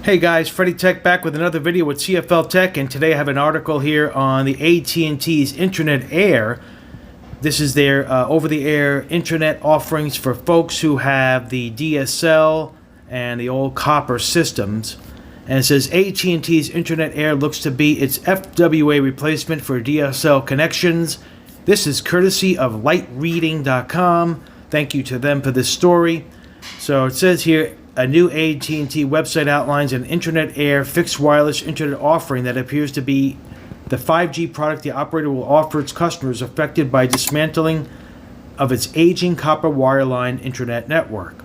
Hey guys, freevee-Tech back with another video with CFL-TECH, and today I have an article here on the AT&T's AT&TAir. This is their over-the-air internet offerings for folks who have the DSL and the old copper systems. And it says AT&T's AT&TAir looks to be its FWA replacement for DSL connections. This is courtesy of lightreading.com. Thank you to them for this story. So it says here, a new AT&T website outlines an AT&TAir fixed wireless internet offering that appears to be the 5G product the operator will offer its customers affected by dismantling of its aging copper wireline internet network.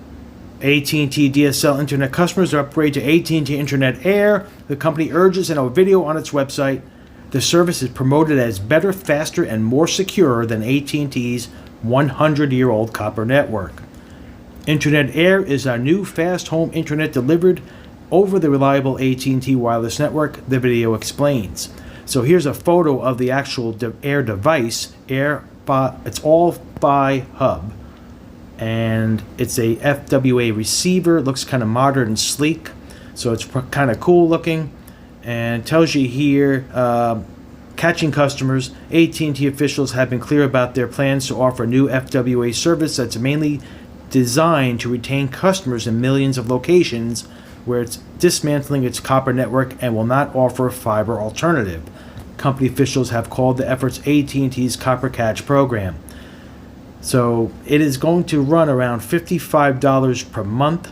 AT&T DSL internet customers upgrade to AT&T AT&TAir. The company urges in a video on its website. The service is promoted as better, faster, and more secure than AT&T's 100-year-old copper network. AT&TAir is our new fast home internet delivered over the reliable AT&T wireless network, the video explains. So here's a photo of the actual Air device. It's all Fi hub, and it's a FWA receiver. It looks kind of modern and sleek, so it's kind of cool looking, and it tells you here, catching customers. AT&T officials have been clear about their plans to offer a new FWA service that's mainly designed to retain customers in millions of locations where it's dismantling its copper network and will not offer a fiber alternative. Company officials have called the efforts AT&T's Copper Catch program. So it is going to run around $55 per month,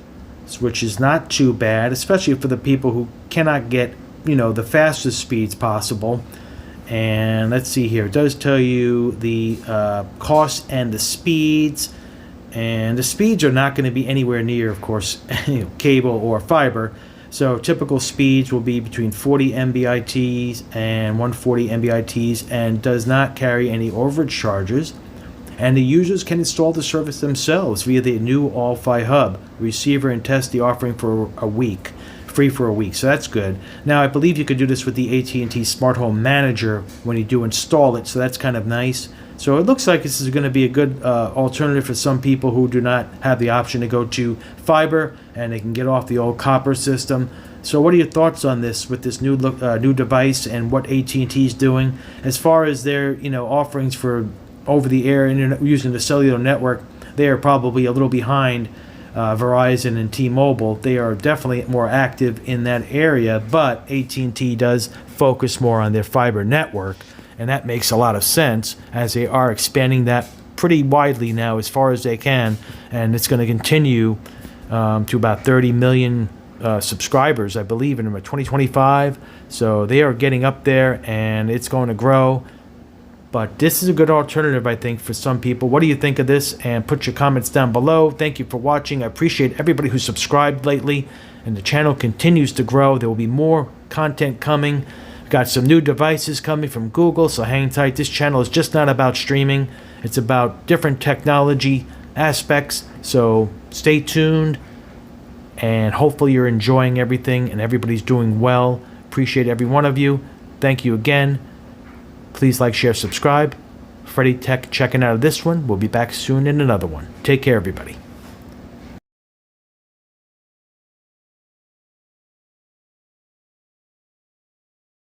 which is not too bad, especially for the people who cannot get, the fastest speeds possible. And let's see here, it does tell you the cost and the speeds. And the speeds are not going to be anywhere near, of course, cable or fiber. So typical speeds will be between 40 MBITs and 140 MBITs, and does not carry any overage charges. And the users can install the service themselves via the new All-Fi Hub receiver and test the offering for a week, free for a week. So that's good. Now I believe you could do this with the AT&T Smart Home Manager when you do install it. So that's kind of nice. So it looks like this is going to be a good alternative for some people who do not have the option to go to fiber, and they can get off the old copper system. So what are your thoughts on this with this new device and what AT&T is doing as far as their offerings for over-the-air internet using the cellular network? They are probably a little behind Verizon and T-Mobile. They are definitely more active in that area, but AT&T does focus more on their fiber network. And that makes a lot of sense as they are expanding that pretty widely now as far as they can. And it's going to continue to about 30 million subscribers, I believe, in 2025. So they are getting up there, and it's going to grow. But this is a good alternative, I think, for some people. What do you think of this? And put your comments down below. Thank you for watching. I appreciate everybody who subscribed lately. And the channel continues to grow. There will be more content coming. Got some new devices coming from Google, so hang tight. This channel is just not about streaming. It's about different technology aspects. So stay tuned, and hopefully you're enjoying everything and everybody's doing well. Appreciate every one of you. Thank you again. Please like, share, subscribe. freevee-Tech checking out of this one. We'll be back soon in another one. Take care, everybody.